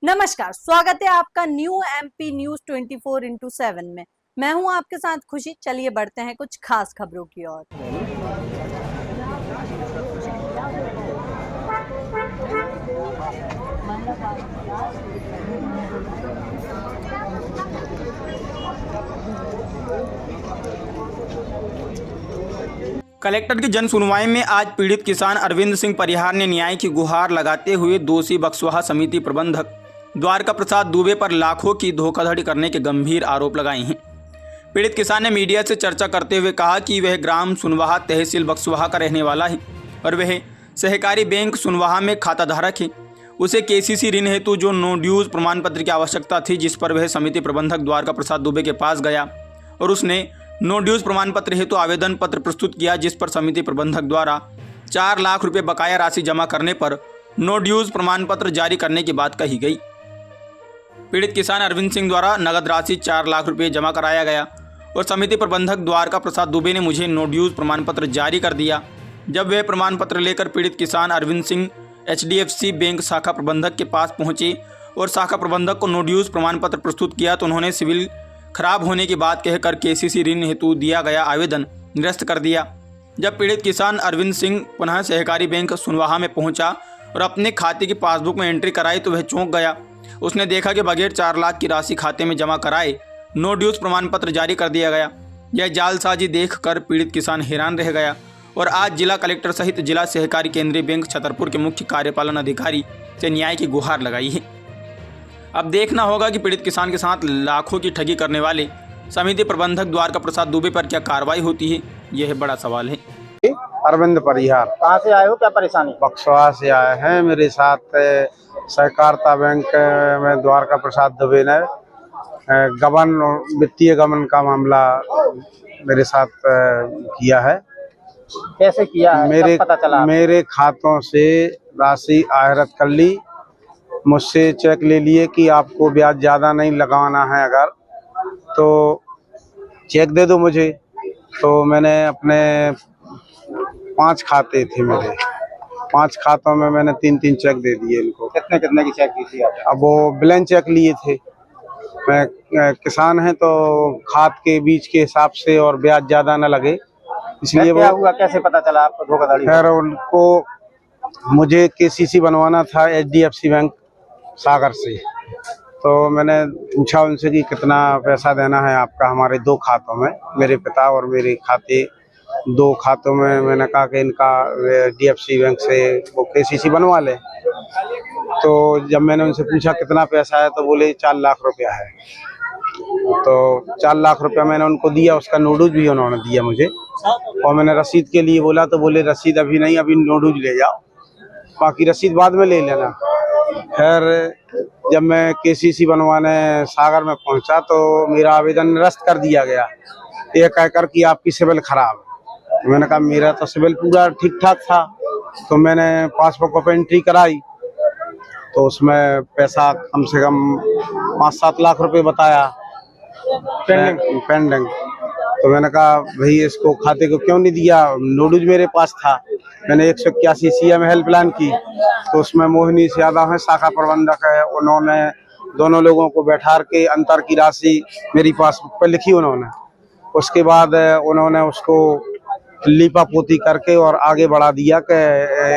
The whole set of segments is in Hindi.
नमस्कार, स्वागत है आपका न्यू एमपी न्यूज 24x7 में। मैं हूं आपके साथ खुशी। चलिए बढ़ते हैं कुछ खास खबरों की ओर। कलेक्टर की जन सुनवाई में आज पीड़ित किसान अरविंद सिंह परिहार ने न्याय की गुहार लगाते हुए दोषी बक्सवाहा समिति प्रबंधक द्वारका प्रसाद दुबे पर लाखों की धोखाधड़ी करने के गंभीर आरोप लगाए हैं। पीड़ित किसान ने मीडिया से चर्चा करते हुए कहा कि वह ग्राम सुनवाहा तहसील बक्सवाहा का रहने वाला है और वह सहकारी बैंक सुनवाहा में खाताधारक है। उसे केसीसी ऋण हेतु जो नो ड्यूज प्रमाण पत्र की आवश्यकता थी, जिस पर वह समिति प्रबंधक द्वारका प्रसाद दुबे के पास गया और उसने नो ड्यूज प्रमाण पत्र हेतु आवेदन पत्र प्रस्तुत किया, जिस पर समिति प्रबंधक द्वारा 4 लाख रुपए बकाया राशि जमा करने पर नो ड्यूज प्रमाण पत्र जारी करने की बात कही गई। पीड़ित किसान अरविंद सिंह द्वारा नगद राशि 4 लाख रुपए जमा कराया गया और समिति प्रबंधक द्वारका प्रसाद दुबे ने मुझे नो ड्यूज प्रमाण पत्र जारी कर दिया। जब वह प्रमाण पत्र लेकर पीड़ित किसान अरविंद सिंह HDFC बैंक शाखा प्रबंधक के पास पहुंचे और शाखा प्रबंधक को नो ड्यूज प्रमाण पत्र प्रस्तुत किया तो उन्होंने सिविल खराब होने की बात कहकर केसीसी ऋण हेतु दिया गया आवेदन निरस्त कर दिया। जब पीड़ित किसान अरविंद सिंह पुनः सहकारी बैंक सुनवाहा में पहुंचा और अपने खाते की पासबुक में एंट्री कराई तो वह चौंक गया। उसने देखा कि बगैर 4 लाख की राशि खाते में जमा कराए नो ड्यूज प्रमाण पत्र जारी कर दिया गया। यह जालसाजी देखकर पीड़ित किसान हैरान रह गया और आज जिला कलेक्टर सहित जिला सहकारी केंद्रीय बैंक छतरपुर के मुख्य कार्यपालन अधिकारी से न्याय की गुहार लगाई है। अब देखना होगा कि पीड़ित किसान के साथ लाखों की ठगी करने वाले समिति प्रबंधक द्वारका प्रसाद दुबे पर क्या कार्रवाई होती है, यह बड़ा सवाल है। अरविंद परिहार। कहाँ से आए हो, क्या परेशानी? बक्सवाहा से आए हैं। मेरे साथ सहकारिता बैंक में द्वारका प्रसाद दुबे ने गबन वित्तीय गबन का मामला मेरे साथ किया है। कैसे किया है? मेरे पता चला? मेरे खातों से राशि आहरित कर ली, मुझसे चेक ले लिए कि आपको ब्याज ज़्यादा नहीं लगाना है, अगर तो चेक दे दो मुझे। तो मैंने अपने 5 खाते थे मेरे, 5 खातों में मैंने 3-3 चेक दे दिए इनको। कितने कितने की चेक दी थी आपने? अब वो ब्लैंक चेक लिए थे। मैं किसान है तो खाद के बीज के हिसाब से और ब्याज ज़्यादा न लगे, इसलिए क्या हुआ? कैसे पता चला आपको धोखाधड़ी? खैर उनको मुझे केसीसी बनवाना था HDFC बैंक सागर से, तो मैंने पूछा उनसे कि कितना पैसा देना है आपका हमारे 2 खातों में, मेरे पिता और मेरे खाते 2 खातों में। मैंने कहा कि इनका HDFC बैंक से वो केसीसी बनवा ले। तो जब मैंने उनसे पूछा कितना पैसा है तो बोले 4 लाख रुपया है। तो 4 लाख रुपया मैंने उनको दिया, उसका नोडूज भी उन्होंने दिया मुझे। और मैंने रसीद के लिए बोला तो बोले रसीद अभी नहीं, अभी नोडूज ले जाओ, बाकी रसीद बाद में ले लेना। खैर जब मैं केसीसी बनवाने सागर में पहुंचा तो मेरा आवेदन निरस्त कर दिया गया, ये कहकर कि आपकी सिविल खराब है। तो मैंने कहा मेरा तो सिविल पूरा ठीक ठाक था। तो मैंने पासबुक पर एंट्री कराई तो उसमें पैसा कम से कम 5-7 लाख रुपए बताया पेंडिंग। तो मैंने कहा भाई इसको खाते को क्यों नहीं दिया, नोडूज मेरे पास था। मैंने 181 CM हेल्पलाइन की तो उसमें मोहिनी से यादव है, शाखा प्रबंधक है, उन्होंने दोनों लोगों को बैठा के अंतर की राशि मेरी पासबुक पर लिखी उन्होंने। उसके बाद उन्होंने उसको लीपा पोती करके और आगे बढ़ा दिया कि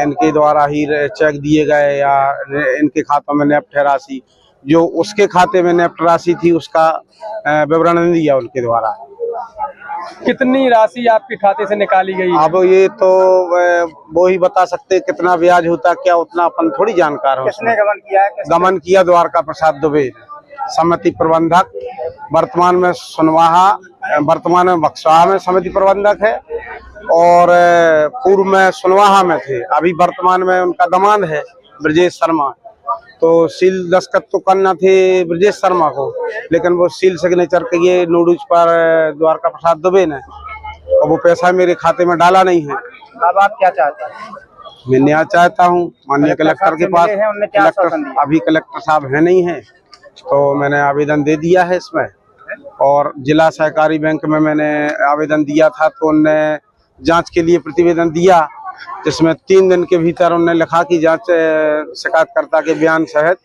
इनके द्वारा ही चेक दिए गए या इनके खातों में नेफ्ट राशि, जो उसके खाते में नेफ्ट राशि थी उसका विवरण नहीं दिया उनके द्वारा। कितनी राशि आपके खाते से निकाली गई? अब ये तो वो ही बता सकते कितना ब्याज होता क्या, उतना अपन थोड़ी जानकार हो। किसने गबन किया है? गबन किया द्वारका प्रसाद दुबे, समिति प्रबंधक। वर्तमान में सुनवाहा, वर्तमान में बक्सवाहा में समिति प्रबंधक है और पूर्व में सुनवाहा में थे। अभी वर्तमान में उनका दामाद है ब्रजेश शर्मा। तो सील दस्तखत तो करना थे ब्रजेश शर्मा को, लेकिन वो सील सिग्नेचर के ये नोडूज पर द्वारका प्रसाद दुबे ने, और वो पैसा मेरे खाते में डाला नहीं है। अब आप क्या चाहते हैं? मैं न्याय चाहता हूँ माननीय कलेक्टर के पास। अभी कलेक्टर साहब है नहीं है, तो मैंने आवेदन दे दिया है इसमें। और जिला सहकारी बैंक में मैंने आवेदन दिया था तो उनने जांच के लिए प्रतिवेदन दिया जिसमें 3 दिन के भीतर उन्होंने लिखा कि जांच शिकायतकर्ता के बयान सहित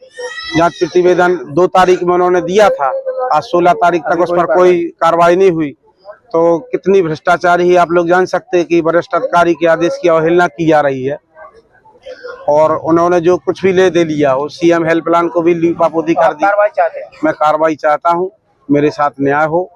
जांच प्रतिवेदन 2 तारीख में उन्होंने दिया था। आज 16 तारीख तक उस पर कोई कार्रवाई नहीं हुई। तो कितनी भ्रष्टाचारी ही आप लोग जान सकते हैं कि वरिष्ठ अधिकारी के आदेश की अवहेलना की जा रही है और उन्होंने जो कुछ भी ले दे लिया हो, सीएम हेल्पलाइन को भी लीपापोती कर दी। मैं कार्रवाई चाहता हूँ, मेरे साथ न्याय हो।